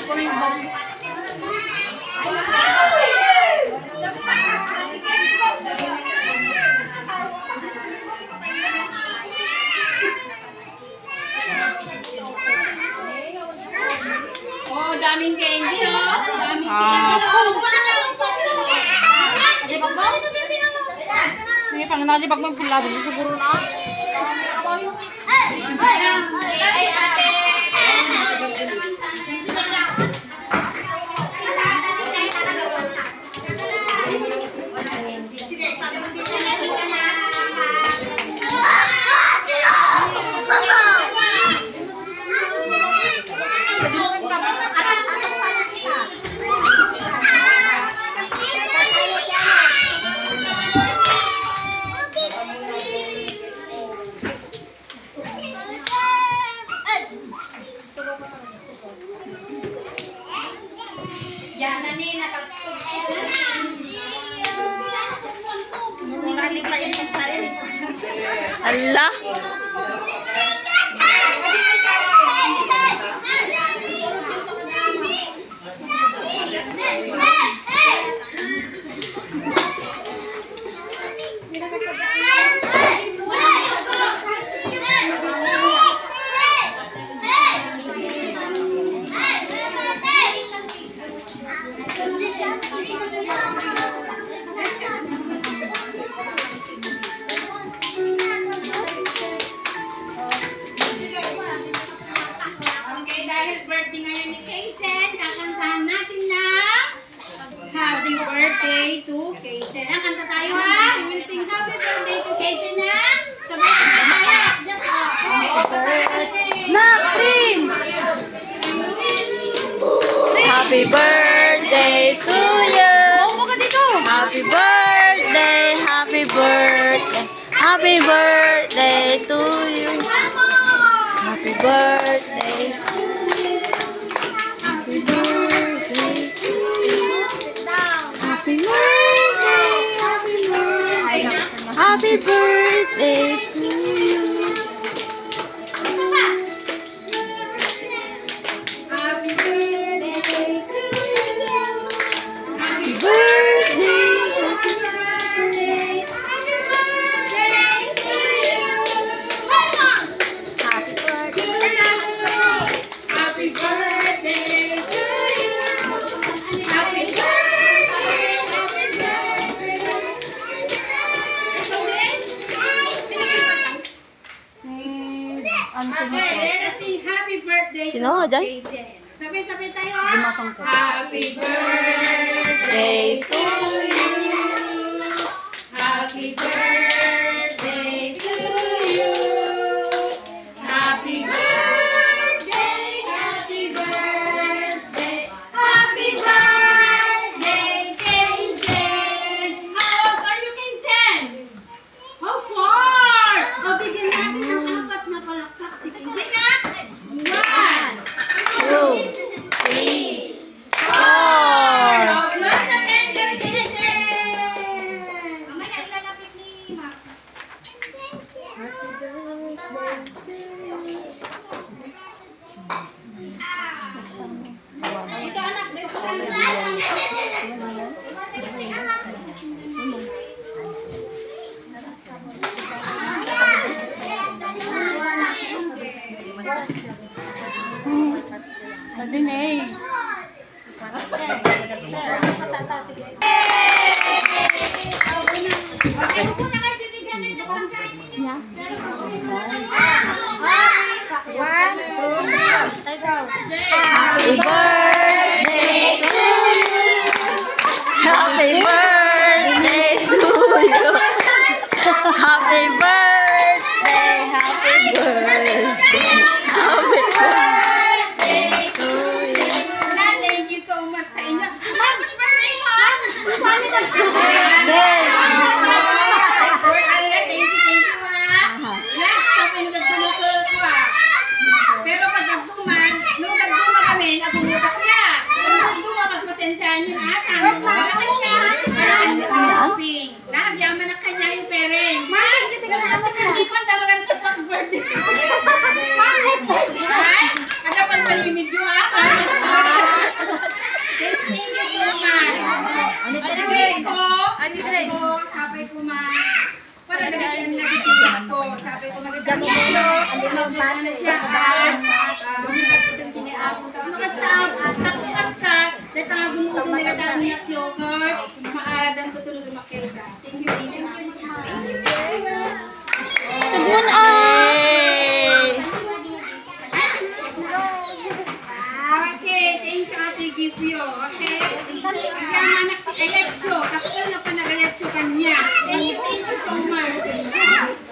Oh, daming candy, oh. Daming candy, oh. Sige, pang nasi pag may pula dito siguro na. Ay, ate. Yan na ni, napagtugtog. Allah! Okay, dahil birthday ngayon ni Kaysen, kakantahan natin na Happy Birthday to Kaysen. Ang kanta tayo ha? We will sing Happy Birthday to Kaysen na sabay-sabay tayo. Just Nakrin! Happy birthday to you! Happy birthday, happy birthday, happy birthday to you. Happy birthday to you. Happy birthday to you. Happy birthday, happy birthday, happy birthday to you. Happy birthday to you. Happy Birthday. birthday. Happy birthday to you. Happy birthday. Happy birthday to you. Happy birthday. Happy birthday. Okay, let us sing happy birthday to Sino, Jai? Kaysen. Sabay-sabay tayo. Happy birthday to you. Happy birthday to you. Happy birthday, happy birthday, happy birthday, Kaysen. How old are you, Kaysen? How far? Mabigyan natin ng apat na palakpak si Kaysen na. 1, 2, 3, 4. Close the tender, Kaysen. Mamaya ilalapit ni Mac. Dito anak, dito Sabi na eh. Okay, kung muna kayo bibigyan rin ito pang sa Yeah. 1, 2, 3, go. Happy birthday to you. Happy birthday to you. Happy birthday, happy birthday. Happy birthday to you. Thank you so much sa inyo. Happy birthday ko! Happy birthday! Thank you ha. Yan, sabi nung nagdumukul ko ha. Pero pag nagduman, nung nagduma kami, nagdumutak niya. Nung nagduma, pagpasensyahan nyo na. Tama mo na kanya. Parang si Ping. Nagyaman na kanya yung parents. Kasi hindi ko ang tawag ang tapang birthday. Bakit? Ay, kada pang palimid yun ha. Magplano na siya. Tapos kasta, dahil nga gumuto nila tayo niya yogurt, maaradan tutulog yung makilda. Thank you, thank you. Tagun ay! Okay, thank you, Ate Gipyo. Okay? Kaya anak, kayatso. Kapag nga pa nagayatso kanya. Thank you so much.